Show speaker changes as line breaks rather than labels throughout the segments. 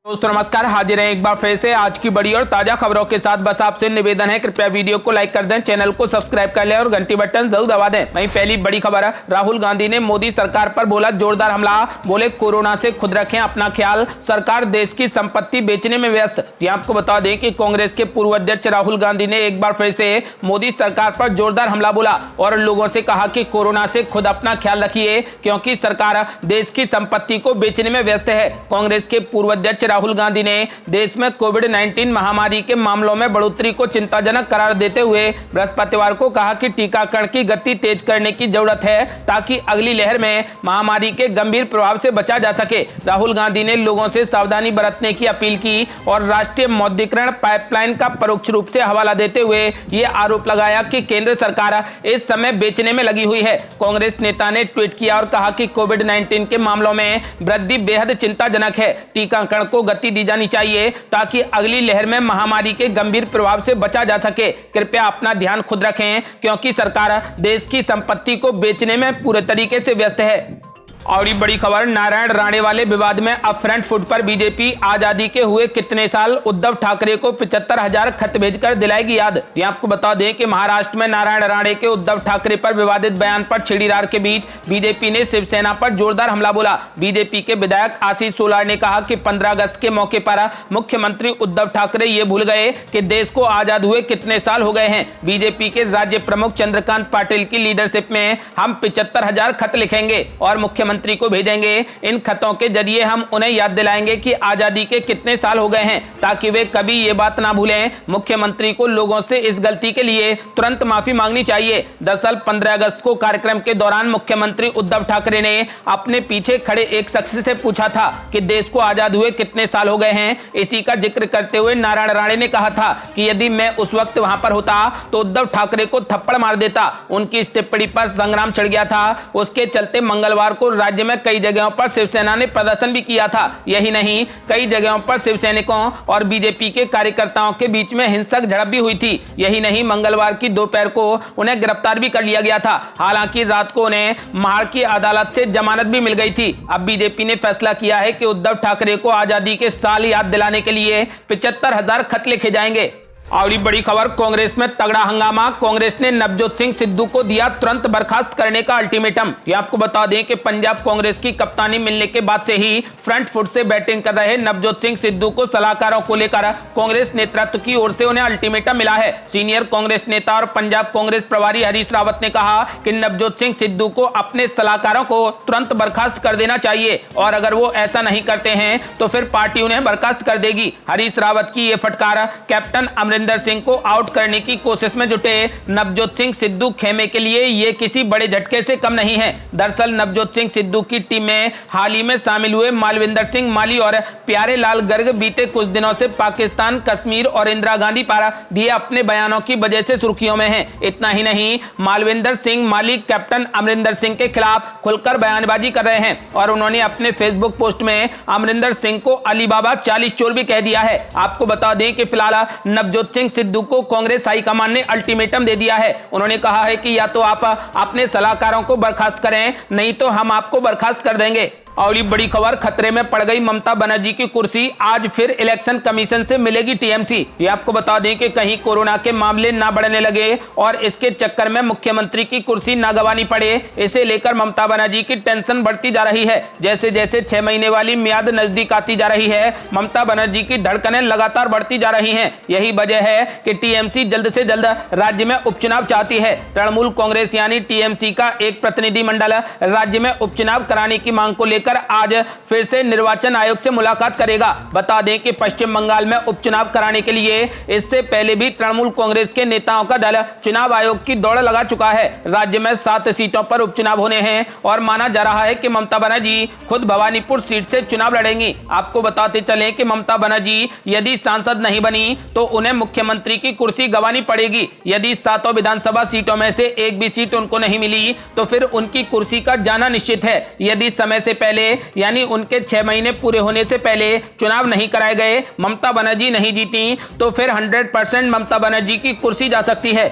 दोस्तों नमस्कार, हाजिर हैं एक बार फिर से आज की बड़ी और ताजा खबरों के साथ। बस आपसे निवेदन है, कृपया वीडियो को लाइक कर दें, चैनल को सब्सक्राइब कर लें और घंटी बटन जरूर दबा दें। वहीं पहली बड़ी खबर है, राहुल गांधी ने मोदी सरकार पर बोला जोरदार हमला। बोले कोरोना से खुद रखें अपना ख्याल, सरकार देश की संपत्ति बेचने में व्यस्त। आपको बता दें कि कांग्रेस के पूर्व अध्यक्ष राहुल गांधी ने एक बार फिर से मोदी सरकार पर जोरदार हमला बोला और लोगों से कहा कि कोरोना से खुद अपना ख्याल रखिए, क्योंकि सरकार देश की संपत्ति को बेचने में व्यस्त है। कांग्रेस के पूर्व अध्यक्ष राहुल गांधी ने देश में कोविड-19 महामारी के मामलों में बढ़ोतरी को चिंताजनक करार देते हुए बृहस्पतिवार को कहा कि टीकाकरण की गति तेज करने की जरूरत है ताकि अगली लहर में महामारी के गंभीर प्रभाव से बचा जा सके। राहुल गांधी ने लोगों से सावधानी बरतने की अपील की और राष्ट्रीय मौद्रीकरण पाइपलाइन का परोक्ष रूप से हवाला देते हुए यह आरोप लगाया कि केंद्र सरकार इस समय बेचने में लगी हुई है। कांग्रेस नेता ने ट्वीट किया और कहा कि कोविड-19 के मामलों में वृद्धि बेहद चिंताजनक है। टीकाकरण को गति दी जानी चाहिए ताकि अगली लहर में महामारी के गंभीर प्रभाव से बचा जा सके। कृपया अपना ध्यान खुद रखें, क्योंकि सरकार देश की संपत्ति को बेचने में पूरे तरीके से व्यस्त है। और ये बड़ी खबर, नारायण राणे वाले विवाद में अब फ्रंट फुट पर बीजेपी। आजादी के हुए कितने साल, उद्धव ठाकरे को 75,000 खत भेजकर दिलाएगी याद। आपको बता दें कि महाराष्ट्र में नारायण राणे के उद्धव ठाकरे पर विवादित बयान पर छिड़ी रार के बीच बीजेपी ने शिवसेना पर जोरदार हमला बोला। बीजेपी के विधायक आशीष सोलार ने कहा कि 15 अगस्त के मौके पर मुख्यमंत्री उद्धव ठाकरे ये भूल गए कि देश को आजाद हुए कितने साल हो गए हैं। बीजेपी के राज्य प्रमुख चंद्रकांत पाटिल की लीडरशिप में हम 75,000 खत लिखेंगे और मुख्यमंत्री को भेजेंगे। इन खतों के जरिए हम उन्हें याद दिलाएंगे कि आजादी के कितने साल हो गए हैं, ताकि वे कभी ये बात ना भूलें। मुख्यमंत्री को लोगों से इस गलती के लिए तुरंत माफी मांगनी चाहिए। दरअसल 15 अगस्त को कार्यक्रम के दौरान मुख्यमंत्री उद्धव ठाकरे ने अपने पीछे खड़े एक शख्स से पूछा था कि देश को आजाद हुए कितने साल हो गए हैं। इसी का जिक्र करते हुए नारायण राणे ने कहा था कि यदि मैं उस वक्त वहां पर होता तो उद्धव ठाकरे को थप्पड़ मार देता। उनकी इस टिप्पणी पर संग्राम छिड़ गया था। उसके चलते मंगलवार को राज्य में कई जगहों पर शिवसेना ने प्रदर्शन भी किया था। यही नहीं, कई जगहों पर शिवसैनिकों और बीजेपी के कार्यकर्ताओं के बीच में हिंसक झड़प भी हुई थी। यही नहीं, मंगलवार की दोपहर को उन्हें गिरफ्तार भी कर लिया गया था। हालांकि रात को उन्हें महाड़ की अदालत से जमानत भी मिल गई थी। अब बीजेपी ने फैसला किया है कि उद्धव ठाकरे को आजादी के साल याद दिलाने के लिए 75,000 खत लिखे जाएंगे। और बड़ी खबर, कांग्रेस में तगड़ा हंगामा। कांग्रेस ने नवजोत सिंह सिद्धू को दिया तुरंत बर्खास्त करने का अल्टीमेटम। आपको बता दें कि पंजाब कांग्रेस की कप्तानी मिलने के बाद से ही फ्रंट फुट से बैटिंग कर रहे नवजोत सिंह सिद्धू को सलाहकारों को लेकर कांग्रेस नेतृत्व की ओर से उन्हें अल्टीमेटम मिला है। सीनियर कांग्रेस नेता और पंजाब कांग्रेस प्रभारी हरीश रावत ने कहा कि नवजोत सिंह सिद्धू को अपने सलाहकारों को तुरंत बर्खास्त कर देना चाहिए और अगर वो ऐसा नहीं करते हैं तो फिर पार्टी उन्हें बर्खास्त कर देगी। हरीश रावत की यह फटकार कैप्टन अमरिंदर सिंह को आउट करने की कोशिश में जुटे नवजोत सिंह सिद्धू खेमे के लिए ये किसी बड़े झटके से कम नहीं है। दरअसल नवजोत सिंह सिद्धू की टीम में हाल ही में शामिल हुए मालविंदर सिंह माली और प्यारे लाल गर्ग बीते कुछ दिनों से पाकिस्तान, कश्मीर और इंदिरा गांधी पर दिए अपने बयानों की वजह से सुर्खियों में हैं। इतना ही नहीं, मालविंदर सिंह माली कैप्टन अमरिंदर सिंह के खिलाफ खुलकर बयानबाजी कर रहे हैं और उन्होंने अपने फेसबुक पोस्ट में अमरिंदर सिंह को अलीबाबा 40 चोर भी कह दिया है। आपको बता दें कि फिलहाल नवजोत सिंह सिद्धू को कांग्रेस हाईकमान ने अल्टीमेटम दे दिया है। उन्होंने कहा है कि या तो आप अपने सलाहकारों को बर्खास्त करें, नहीं तो हम आपको बर्खास्त कर देंगे। और ये बड़ी खबर, खतरे में पड़ गई ममता बनर्जी की कुर्सी। आज फिर इलेक्शन कमीशन से मिलेगी टीएमसी। ये आपको बता दें कि कहीं कोरोना के मामले ना बढ़ने लगे और इसके चक्कर में मुख्यमंत्री की कुर्सी ना गंवानी पड़े, इसे लेकर ममता बनर्जी की टेंशन बढ़ती जा रही है। जैसे जैसे 6 महीने वाली मियाद नजदीक आती जा रही है, ममता बनर्जी की धड़कनें लगातार बढ़ती जा रही हैं। यही वजह है कि टीएमसी जल्द से जल्द राज्य में उपचुनाव चाहती है। तृणमूल कांग्रेस यानी टीएमसी का एक प्रतिनिधिमंडल राज्य में उपचुनाव कराने की मांग को लेकर आज फिर से निर्वाचन आयोग से मुलाकात करेगा। बता दें कि पश्चिम बंगाल में उपचुनाव कराने के लिए इससे पहले भी तृणमूल कांग्रेस के नेताओं का दल चुनाव आयोग की दौड़ लगा चुका है। राज्य में 7 सीटों पर उपचुनाव होने हैं और माना जा रहा है कि ममता बनर्जी खुद भवानीपुर सीट से चुनाव लड़ेंगी। आपको बताते चलें कि ममता बनर्जी यदि सांसद नहीं बनी तो उन्हें मुख्यमंत्री की कुर्सी गंवानी पड़ेगी। यदि 7 विधानसभा सीटों में से एक भी सीट उनको नहीं मिली तो फिर उनकी कुर्सी का जाना निश्चित है। यदि समय से पहले यानी उनके 6 महीने पूरे होने से पहले चुनाव नहीं कराए गए, ममता बनर्जी नहीं जीती, तो फिर 100% ममता बनर्जी की कुर्सी जा सकती है।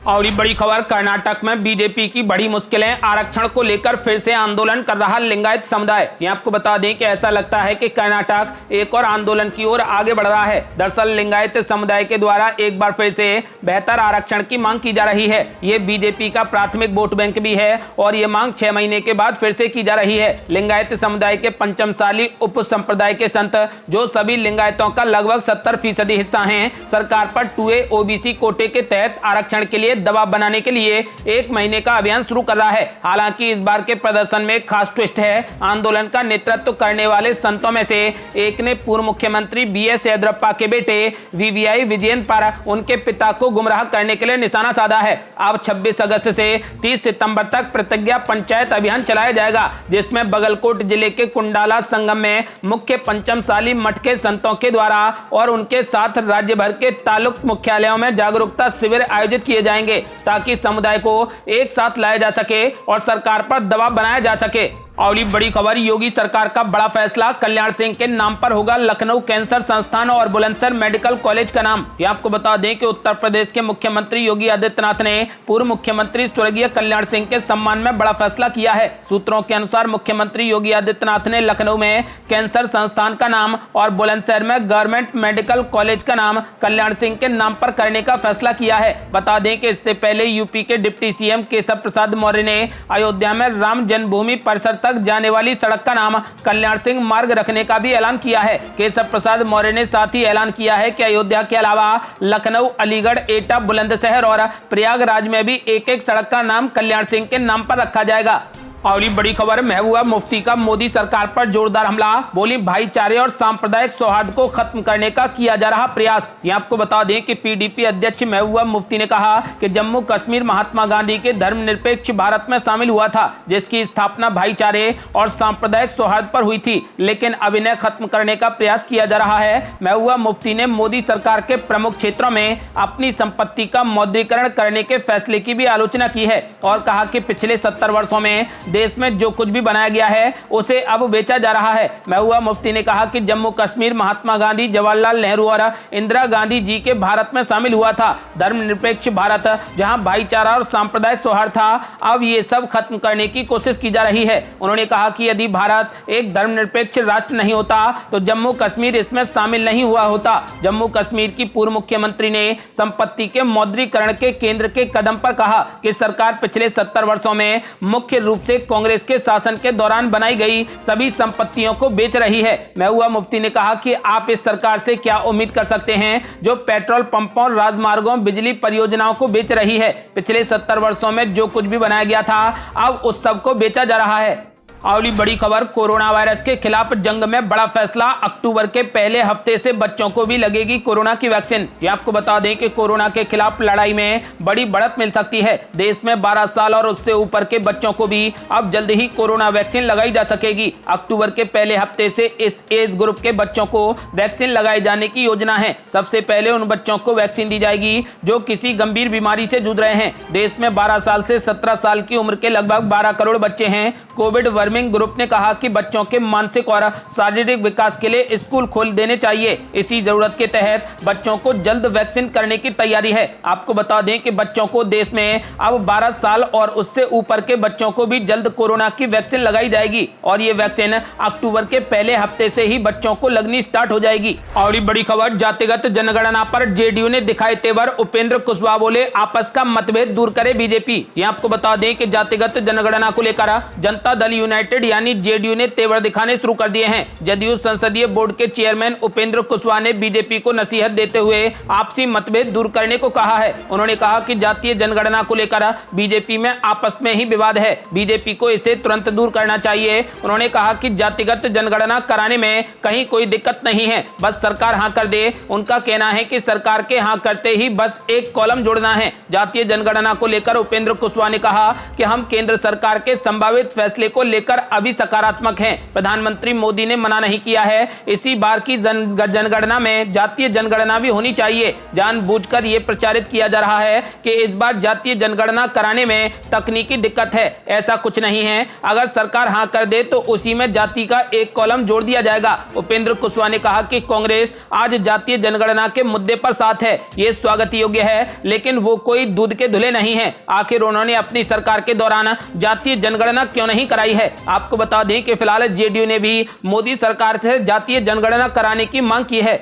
और बड़ी खबर, कर्नाटक में बीजेपी की बड़ी मुश्किलें, आरक्षण को लेकर फिर से आंदोलन कर रहा लिंगायत समुदाय। ये आपको बता दें कि ऐसा लगता है कि कर्नाटक एक और आंदोलन की ओर आगे बढ़ रहा है। दरअसल लिंगायत समुदाय के द्वारा एक बार फिर से बेहतर आरक्षण की मांग की जा रही है। ये बीजेपी का प्राथमिक वोट बैंक भी है और ये मांग 6 महीने के बाद फिर से की जा रही है। लिंगायत समुदाय के पंचमसाली उप संप्रदाय के संत, जो सभी लिंगायतों का लगभग 70% हिस्सा है, सरकार पर 2A OBC कोटे के तहत आरक्षण के लिए दबाव बनाने के लिए 1 महीने का अभियान शुरू कर रहा है। हालांकि इस बार के प्रदर्शन में एक खास ट्विस्ट है। आंदोलन का नेतृत्व करने वाले संतों में से एक ने पूर्व मुख्यमंत्री BS येदियुरप्पा के बेटे VVI विजयन पर उनके पिता को गुमराह करने के लिए निशाना साधा है। अब 26 अगस्त से 30 सितंबर तक प्रतिज्ञा पंचायत अभियान चलाया जाएगा, जिसमें बगलकोट जिले के कुंडाला संगम में मुख्य पंचमसाली मठ के संतों के द्वारा और उनके साथ राज्य भर के तालुक मुख्यालयों में जागरूकता शिविर आयोजित किए जाएंगे ताकि समुदाय को एक साथ लाया जा सके और सरकार पर दबाव बनाया जा सके। और बड़ी खबर, योगी सरकार का बड़ा फैसला, कल्याण सिंह के नाम पर होगा लखनऊ कैंसर संस्थान और बुलंदशहर मेडिकल कॉलेज का नाम। ये आपको बता दें कि उत्तर प्रदेश के मुख्यमंत्री योगी आदित्यनाथ ने पूर्व मुख्यमंत्री स्वर्गीय कल्याण सिंह के सम्मान में बड़ा फैसला किया है। सूत्रों के अनुसार मुख्यमंत्री योगी आदित्यनाथ ने लखनऊ में कैंसर संस्थान का नाम और बुलंदशहर में गवर्नमेंट मेडिकल कॉलेज का नाम कल्याण सिंह के नाम पर करने का फैसला किया है। बता दें कि इससे पहले यूपी के डिप्टी CM केशव प्रसाद मौर्य ने अयोध्या में राम जन्मभूमि परिसर तक जाने वाली सड़क का नाम कल्याण सिंह मार्ग रखने का भी ऐलान किया है। केशव प्रसाद मौर्य ने साथ ही ऐलान किया है कि अयोध्या के अलावा लखनऊ, अलीगढ़, एटा, बुलंदशहर और प्रयागराज में भी एक सड़क का नाम कल्याण सिंह के नाम पर रखा जाएगा। और बड़ी खबर, महबूबा मुफ्ती का मोदी सरकार पर जोरदार हमला, बोली भाईचारे और सांप्रदायिक सौहार्द को खत्म करने का किया जा रहा प्रयास। ये आपको बता दें कि PDP अध्यक्ष महबूबा मुफ्ती ने कहा कि जम्मू कश्मीर महात्मा गांधी के धर्मनिरपेक्ष भारत में शामिल हुआ था, जिसकी स्थापना भाईचारे और सांप्रदायिक सौहार्द पर हुई थी, लेकिन अब इन्हें खत्म करने का प्रयास किया जा रहा है। महबूबा मुफ्ती ने मोदी सरकार के प्रमुख क्षेत्रों में अपनी संपत्ति का मौद्रीकरण करने के फैसले की भी आलोचना की है और कहा कि पिछले 70 वर्षों में देश में जो कुछ भी बनाया गया है उसे अब बेचा जा रहा है। महबूबा मुफ्ती ने कहा कि जम्मू कश्मीर महात्मा गांधी, जवाहरलाल नेहरू और इंदिरा गांधी जी के भारत में शामिल हुआ था। धर्मनिरपेक्ष भारत जहां भाईचारा और सांप्रदायिक सौहार्द था, अब ये सब खत्म करने की कोशिश की जा रही है। उन्होंने कहा कि यदि भारत एक धर्मनिरपेक्ष राष्ट्र नहीं होता तो जम्मू कश्मीर इसमें शामिल नहीं हुआ होता। जम्मू कश्मीर की पूर्व मुख्यमंत्री ने संपत्ति के मौद्रीकरण के केंद्र के कदम पर कहा कि सरकार पिछले 70 वर्षों में मुख्य रूप से कांग्रेस के शासन के दौरान बनाई गई सभी संपत्तियों को बेच रही है। महबूबा मुफ्ती ने कहा कि आप इस सरकार से क्या उम्मीद कर सकते हैं जो पेट्रोल पंपों, राजमार्गों, बिजली परियोजनाओं को बेच रही है। पिछले 70 वर्षों में जो कुछ भी बनाया गया था अब उस सब को बेचा जा रहा है। अगली बड़ी खबर, कोरोना वायरस के खिलाफ जंग में बड़ा फैसला, अक्टूबर के पहले हफ्ते से बच्चों को भी लगेगी कोरोना की वैक्सीन। ये आपको बता दें कि कोरोना के खिलाफ लड़ाई में बड़ी बढ़त मिल सकती है। देश में 12 साल और उससे ऊपर के बच्चों को भी अब जल्द ही कोरोना वैक्सीन लगाई जा सकेगी। अक्टूबर के पहले हफ्ते से इस एज ग्रुप के बच्चों को वैक्सीन लगाए जाने की योजना है। सबसे पहले उन बच्चों को वैक्सीन दी जाएगी जो किसी गंभीर बीमारी से जूझ रहे हैं। देश में 12 साल से 17 साल की उम्र के लगभग 12 करोड़ बच्चे हैं। कोविड ग्रुप ने कहा कि बच्चों के मानसिक और शारीरिक विकास के लिए स्कूल खोल देने चाहिए। इसी जरूरत के तहत बच्चों को जल्द वैक्सीन करने की तैयारी है। आपको बता दें कि बच्चों को देश में अब 12 साल और उससे ऊपर के बच्चों को भी जल्द कोरोना की वैक्सीन लगाई जाएगी और ये वैक्सीन अक्टूबर के पहले हफ्ते से ही बच्चों को लगनी स्टार्ट हो जाएगी। और बड़ी खबर, जातिगत जनगणना पर जेडीयू ने दिखाए तेवर, उपेंद्र कुशवाहा बोले आपस का मतभेद दूर करे बीजेपी। ये आपको बता दें कि जातिगत जनगणना को लेकर जनता दल यूनाइटेड यानी जेडीयू ने तेवर दिखाने शुरू कर दिए हैं। जदयू संसदीय बोर्ड के चेयरमैन उपेंद्र कुशवाहा ने बीजेपी को नसीहत देते हुए आपसी मतभेद दूर करने को कहा है। उन्होंने कहा कि जातीय जनगणना को लेकर बीजेपी में आपस में ही विवाद है, बीजेपी को इसे तुरंत दूर करना चाहिए। उन्होंने कहा कि जातिगत जनगणना कराने में कहीं कोई दिक्कत नहीं है, बस सरकार हाँ कर दे। उनका कहना है कि सरकार के हाँ करते ही बस एक कॉलम जोड़ना है। जातीय जनगणना को लेकर उपेंद्र कुशवाहा ने कहा कि हम केंद्र सरकार के संभावित फैसले को लेकर लेकर अभी सकारात्मक हैं। प्रधानमंत्री मोदी ने मना नहीं किया है, इसी बार की जनगणना में जातीय जनगणना भी होनी चाहिए। जानबूझकर यह प्रचारित किया जा रहा है कि इस बार जातीय जनगणना कराने में तकनीकी दिक्कत है। ऐसा कुछ नहीं है, अगर सरकार हां कर दे तो उसी में जाति का एक कॉलम जोड़ दिया जाएगा। उपेंद्र कुशवाहा ने कहा कि कांग्रेस आज जातीय जनगणना के मुद्दे पर साथ है, यह स्वागत योग्य है, लेकिन वो कोई दूध के धुले नहीं है। आखिर उन्होंने अपनी सरकार के दौरान जातीय जनगणना क्यों नहीं कराई है। आपको बता दें कि फिलहाल जेडीयू ने भी मोदी सरकार से जातीय जनगणना कराने की मांग की है।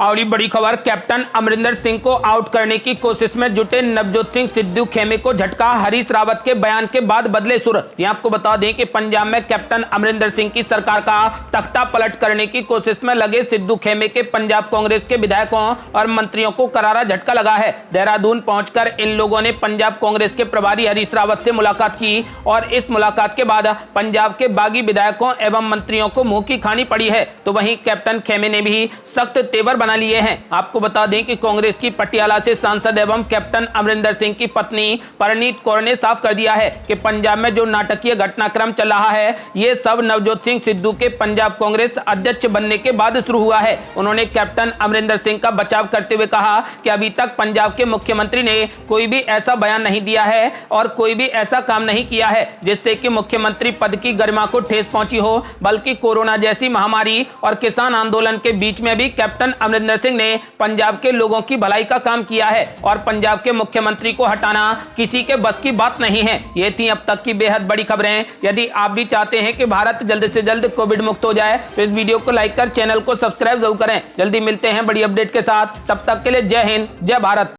और ये बड़ी खबर, कैप्टन अमरिंदर सिंह को आउट करने की कोशिश में जुटे नवजोत सिंह सिद्धू खेमे को झटका, हरीश रावत के बयान के बाद बदले सुर। आपको बता दें कि पंजाब में कैप्टन अमरिंदर सिंह की सरकार का तख्ता पलट करने की कोशिश में लगे सिद्धू खेमे के पंजाब कांग्रेस के विधायकों और मंत्रियों को करारा झटका लगा है। देहरादून पहुंचकर इन लोगों ने पंजाब कांग्रेस के प्रभारी हरीश रावत से मुलाकात की और इस मुलाकात के बाद पंजाब के बागी विधायकों एवं मंत्रियों को मुंह की खानी पड़ी है। तो वहीं कैप्टन खेमे ने भी सख्त तेवर बना लिए हैं। आपको बता दें कि कांग्रेस की पटियाला से सांसद एवं कैप्टन अमरिंदर सिंह की पत्नी परनीत कौर ने साफ कर दिया है कि पंजाब में जो नाटकीय घटनाक्रम चल रहा है, ये सब नवजोत सिंह सिद्धू के पंजाब कांग्रेस अध्यक्ष बनने के बाद शुरू हुआ है। उन्होंने कैप्टन अमरिंदर सिंह का बचाव करते हुए कहा कि अभी तक पंजाब के मुख्यमंत्री ने कोई भी ऐसा बयान नहीं दिया है और कोई भी ऐसा काम नहीं किया है जिससे कि मुख्यमंत्री पद की गरिमा को ठेस पहुंची हो, बल्कि कोरोना जैसी महामारी और किसान आंदोलन के बीच में भी कैप्टन अमरिंदर सिंह ने पंजाब के लोगों की भलाई का काम किया है और पंजाब के मुख्यमंत्री को हटाना किसी के बस की बात नहीं है। ये थी अब तक की बेहद बड़ी खबरें। यदि आप भी चाहते हैं कि भारत जल्द से जल्द कोविड मुक्त हो जाए तो इस वीडियो को लाइक कर चैनल को सब्सक्राइब जरूर करें। जल्दी मिलते हैं बड़ी अपडेट के साथ, तब तक के लिए जय हिंद, जय भारत।